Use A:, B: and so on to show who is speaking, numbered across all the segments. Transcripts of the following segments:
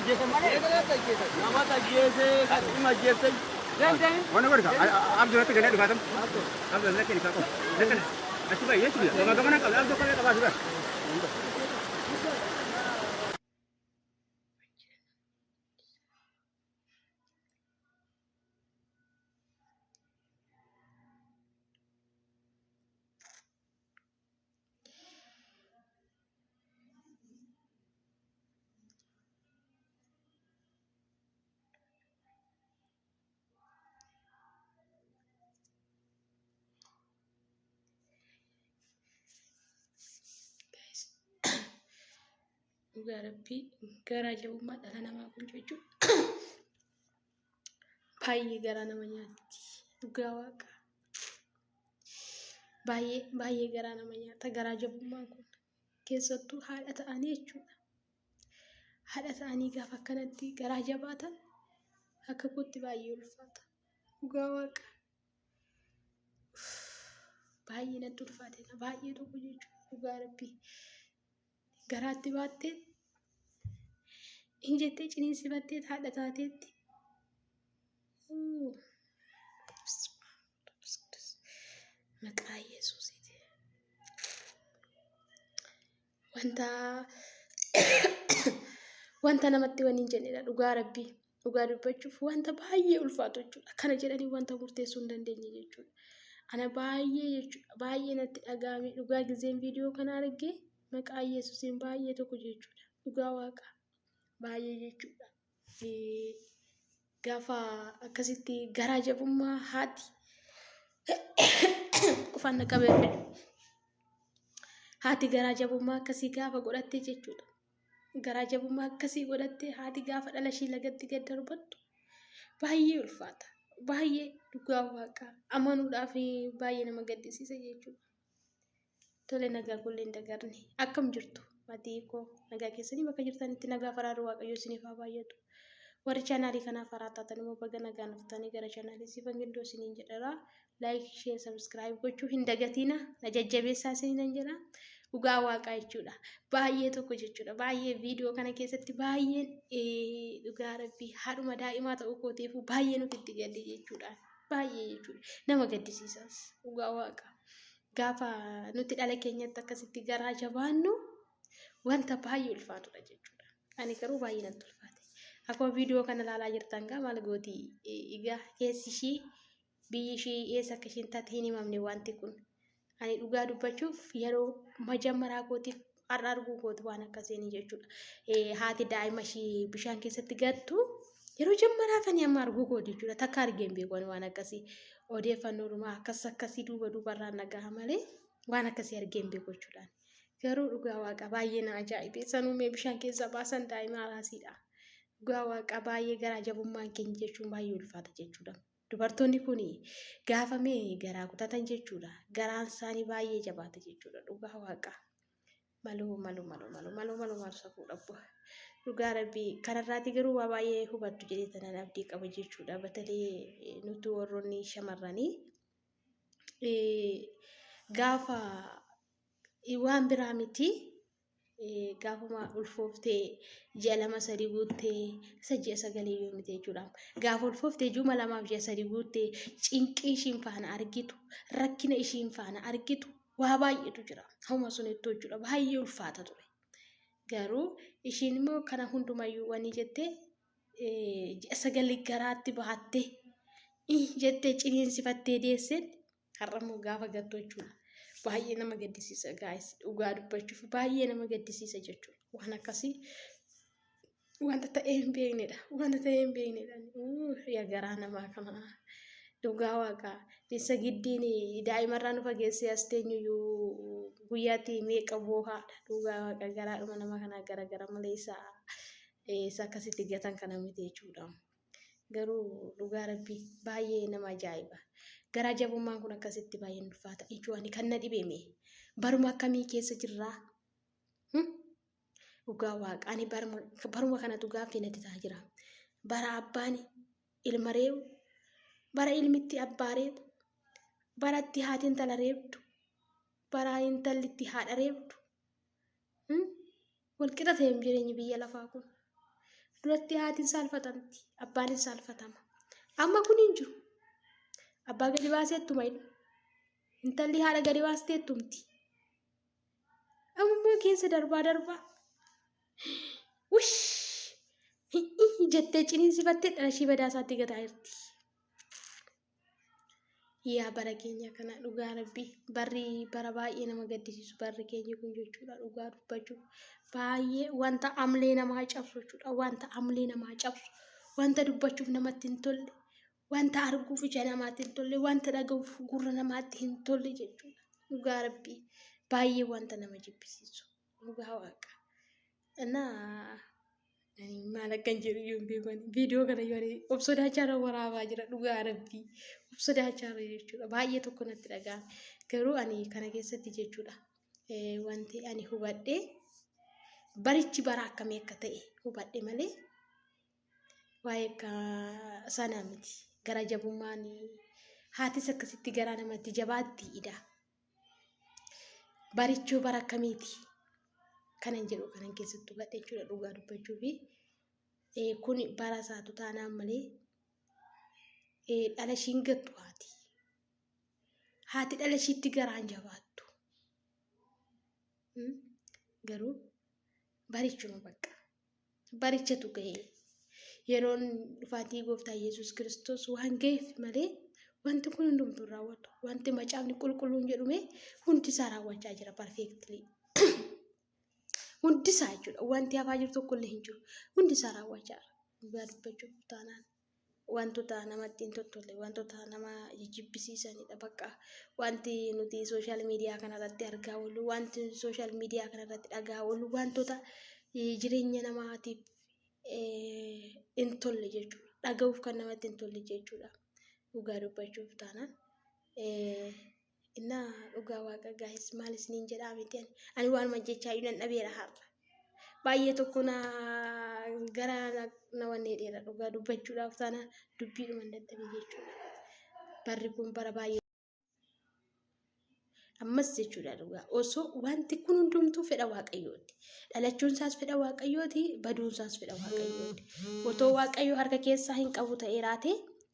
A: ajjeesan malee. Namoota ajjeese kan dhimma ajjeesan. Waan godhika abdurratti gadee dhugaatam. Abdurratti ni kaako. Dakkan achi baay'ee jechuudha. Gama gamana qabla abduu qabla qabaa jira.
B: Dhugaa rabbii garaa jabummaa dhala namaa kun jechuudha. Baay'ee garaa nama nyaatti. Dhugaa waaqa. Baay'ee garaa nama nyaata garaa jabummaan kun. Keessattuu haadha ta'anii jechuudha. Haadha ta'anii gaafa akkanatti garaa jabaatan akka kootti baay'ee ulfaata. Dhugaa waaqa. Baay'ee natti ulfaatedha. Baay'ee tokko jechuudha. Dhugaa rabbii. Garaatti baattee injettee ciniinsifattee haadha taateetti. Maqaa Yesuusiiti. Wanta namatti waniin jennedha. Dhugaa rabbii. Dhugaa dubbachuuf wanta baay'ee ulfaatu jechuudha. Kana jedhanii wanta murteessuu hin dandeenye jechuudha. Ana baay'ee jechuudha. Baay'ee natti dhaga'ame. Dhugaa gizeen viidiyoo kana argee maqaa Yesuusiin baay'ee tokko jechuudha. Dhugaa waaqa baay'ee jechuudha. Gaafa akkasitti garaa jabummaa haati qufaan qabee haati garaa jabummaa akkasii gaafa godhattee jechuudha. Garaa jabummaa akkasii godhattee haati gaafa dhala ishii lagatti gad darbattu baay'ee ulfaata. Baay'ee dhugaa waaqa amanuudhaaf baay'ee nama gaddisiisa jechuudha. Tole nagaa kullee hin dagarne akkam jirtu maatii koo nagaa keessanii bakka jirtanitti nagaa faraaruu waaqayyoo isiniif haa baay'atu. Warri chaanaalii kanaaf haraa taatan immoo baga nagaan dhuftanii gara chaanaalii siifan gindoo isiniin jedhara. Laayik, sheer, sabskiraayib gochuu hin dagatina. Na jajjabeessaa isiniin jedha. Dhugaa waaqaa jechuudha. Baay'ee tokko jechuudha. Baay'ee viidiyoo kana keessatti baay'een dhugaa rabbii haadhuma daa'imaa ta'uu kootiif baay'ee nuti itti gadde jechuudha. Baay'ee jechuudha. Nama gaddisiisas. Dhugaa waaqaa. Gaafa nuti dhala keenyatti akkasitti garaa jabaannu wanta baay'ee ulfaatudha jechuudha. Ani garuu baay'ee natti ulfaate. Akkuma viidiyoo kana ilaalaa jirtan gaa maal gooti egaa keessi ishii biyyi ishii eessa akka isheen taate hin himamne wanti kun. Ani dhugaa dubbachuuf yeroo majammaraa kootiif har'a arguu kooti waan akkasiin jechuudha. Haati daa'ima ishii bishaan keessatti gattu yeroo jammaraaf ani amma arguu kooti jechuudha. Takka argeen beeku waan akkasii. Odeeffannoo dhumaa akkasii duubarraan nagaha malee waan akkasii argeen beeku jechuudha. Garuu dhugaa waaqa baay'ee na ajaa'ibe. Sanuumee bishaan keessa baasan daa'ima araasiidha. Dhugaa waaqa baay'ee garaa jabummaan keenya jechuun baay'ee ulfaata jechuudha. Dubartoonni kun gaafa mee garaa kutatan jechuudha. Garaan isaanii baay'ee jabaata jechuudha. Dhugaa waaqa. Maluu safuu dhabbu. Dhugaa rabbii kanarraati garuu waa baay'ee hubattu jedhee tanaan abdii qaba jechuudha. Batalee nuti warroonni shamarranii gaafa waan biraa miti gaafuma ulfooftee ji'a 2-3 guuttee ji'a 9 yoo miti jechuudha. Gaafa ulfooftee 2-3 guuttee cinqii ishiin faana argitu rakkina ishiin faana argitu waa baay'eetu jira. Hauma sun ittoo jechuudha. Baay'ee ulfaata ture. Garuu ishiin immoo kana hundumayyuu wani jettee ji'a 9 garaatti bahattee jettee ciniinsifattee deesseen har'ammoo gaafa gattu jechuudha. Baay'ee nama gaddisiisa guys. Dhugaa dubbachuuf baay'ee nama gaddisiisa jechuudha. Waan akkasii wanta ta'ee hin beeknedha. Wanta ta'ee hin beeknedha. Yaa garaa namaa kana dhugaa waaqaa. Isa giddiin daa'imarraa nu fageessee as teenyuyyuu guyyaatti meeqa boohaadha. Dhugaa waaqa garaadhuma nama kanaa gara malee isa akkasitti gatan kana miti jechuudha. Garuu dhugaa rabbii baay'ee nama ajaa'iba. Garaa jabummaan kun akkasitti baay'ee ulfaata. Ijoollee kan na dhibame baruma akkamii keessa jirraa? Dhugaa waaqa ani baruma kanatu gaaffii natti ta'aa jira. Bara abbaan ilma reebu, bara ilmitti abbaa reebu, bara itti haati intala reebdu, bara intalli itti haadha reebdu. Walqixa ta'e jireenyi biyya lafaa kun. duratti haatiin saalfatamti abbaan saalfatama amma kun hin jiru abbaa gadi baaseettuma intalli haadha gadi baasteettumti amma keessa darbaa wush jettee ciniinsifattee dhalashii badaasaatti gataa jirti. Yaa bara keenya kana dhugaa rabbii bara baay'ee nama gaddisiisu barri keenya kun jechuudha dhugaa dubbachuuf baay'ee wanta amlee namaa cabsu jechuudha wanta amlee namaa cabsu wanta dubbachuuf namatti hin tolle wanta arguuf ija namaatti hin tolle wanta dhaga'uuf gurra namaatti hin tolle jechuudha dhugaa rabbii baay'ee wanta nama jibbisiisu dhugaa waaqa maal akkan jedhu yoo beekan viidiyoo kana yoo obsodaachaa waraabaa jira dhugaa rabbii obsodaachaa jechuudha baay'ee tokko natti dhaga'ame garuu ani kana keessatti jechuudha wanti ani hubadhe barichi bara akkamii akka ta'e hubadhe malee waa'ee sana miti gara jabummaan haatis akkasitti garaa namatti jabaattiidha barichoo bara akkamiiti kanan jedhu kanan keessatti hubadhe jechuudha dhugaa dubbachuu fi kun bara isaatu taanaan malee dhala ishiin gattu haati dhala ishiitti garaan jabaattu garuu barichuma bakka barichatu ga'ee yeroon dhufaatii gooftaa Yesuus Kiristoos waan ga'eef malee wanti kun hundumtuu raawwatu wanti macaafni qulqulluun jedhume hundi isaa raawwachaa jira perfectly hundi isaa jechuudha wanti hafaa jiru tokko illee hin jiru hundi isaa raawwachaa dhugaa dubbachuuf taanaan wantoota namatti hin tolle wantoota nama jibbisiisanidha bakka wanti nuti sooshaal miidiyaa kanarratti argaa oollu wanti sooshaal miidiyaa kanarratti dhagaa oollu wantoota jireenya namaatiif hin tolle jechuudha dhaga'uuf kan namatti hin tolle jechuudha dhugaa dubbachuuf taanaan inna dhugaa waaqa gaa'is maal isiniin jedhaa miti ani waan majjechaa yuunan dhabeera har'a baay'ee tokko gara na wannee dheera dhugaa dubbachuudhaaf taana dubbiidhuma hin dadhabee jechuudha barri kun bara baay'ee ammas jechuudha dhugaa osoo wanti kun hundumtuu fedha waaqayyooti dhalachuun isaas fedha waaqayyooti baduun isaas fedha waaqayyooti otoo waaqayyoo harka keessaa hin qabu ta'ee raate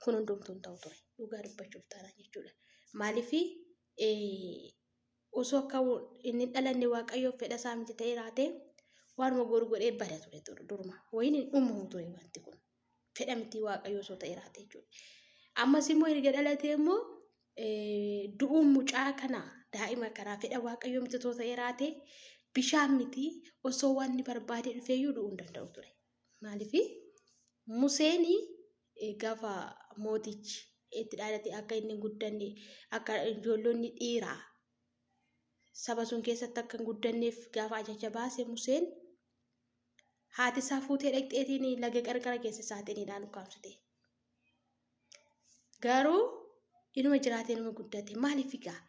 B: kun hundumtuu hin ta'u ture dhugaa dubbachuuf taana jechuudha maaliifi osoo akka inni dhalanne waaqayyoo fedha isaa miti ta'ee raate waanuma godhee bada ture duruma wayini dhumamu ture wanti kun fedha miti waaqayyoo osoo ta'ee raate jechuudha ammas immoo erga dhalatee immoo du'uun mucaa kana daa'ima kanaa fedha waaqayyoo miti osoo ta'ee raate bishaan miti osoo wanni barbaade dhufeeyyuu du'uu hin danda'u ture maaliifi Museeni gaafa mootichi itti dhalate akka inni guddanne akka ijoollonni dhiiraa saba sun keessatti akka hin guddanneef gaafa ajaja baase Museen haati isaa fuutee dhaqxeetiin laga qarqara keessa isaatiin ukkaamsite garuu inuma jiraatee nama guddate maaliif egaa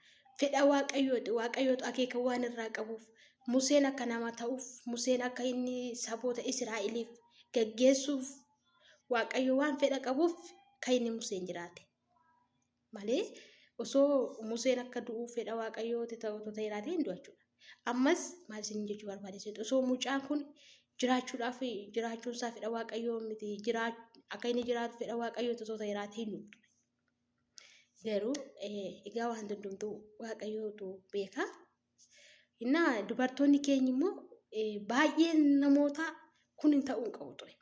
B: fedha waaqayyootu akeeka waan irraa qabuuf Museen akka nama ta'uuf Museen akka inni saboota Israa'eliif gaggeessuuf waaqayyo waan fedha qabuuf kan inni Museen jiraate malee osoo Museen akka du'uuf fedha waaqayyooti ta'utu ta'e raate hin du'achuudha ammas maal isin jechuu barbaadeseetu osoo mucaan kun jiraachuudhaaf jiraachuun isaa fedha waaqayyoo miti akka inni jiraatu fedha waaqayyooti osoo ta'e raate hin du'u garuu egaa waan hundumtuu waaqayyootu beeka innaa dubartoonni keenya immoo baay'ee namoota kun hin ta'uu qabu ture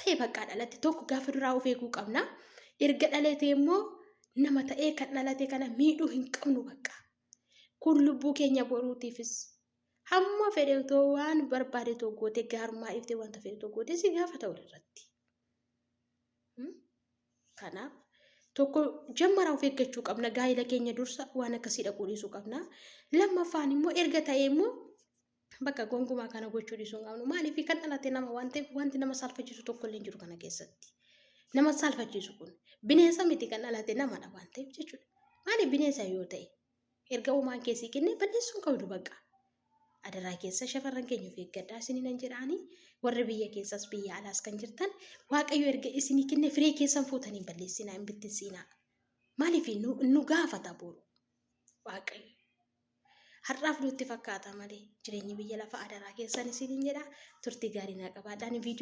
B: ta'e bakka dhalate tokko gaafa duraa of eeguu qabna erga dhalate immoo nama ta'ee kan dhalate kana miidhuu hin qabnu bakka kun lubbuu keenya boruutiifis hamma fedhe too waan barbaade too goote gaarummaa iftee wanta fedhe too goote si gaafata walirratti kanaaf tokko jammaraa of eeggachuu qabna gaa'ila keenya dursa waan akkasii dhaquu dhiisuu qabna lammaffaan immoo erga ta'ee immoo bakka gonkumaa kana gochuu dhiisuu hin qabnu maaliif kan dhalate nama wanti nama saalfachiisu tokko illee hin jiru kana keessatti nama saalfachiisu kun bineensa miti kan dhalate namadha waan ta'eef jechuudha maaliif bineensa yoo ta'e erga uumaan keessii kennee balleessuu hin qabdu bakka adaraa keessa shamarran keenya of eeggadhaa isiniin nan jedhaanii warri biyya keessas biyya alaas kan jirtan waaqayyo erga isinii kennee firee keessan fuutanii balleessinaa hin bittinsiinaa maaliif nu gaafata boru waaqayyo har'aaf nutti fakkaata malee jireenyi biyya lafa adaraa keessan isiniin jedha turtii gaarii naa qabaadhaan viidiyoo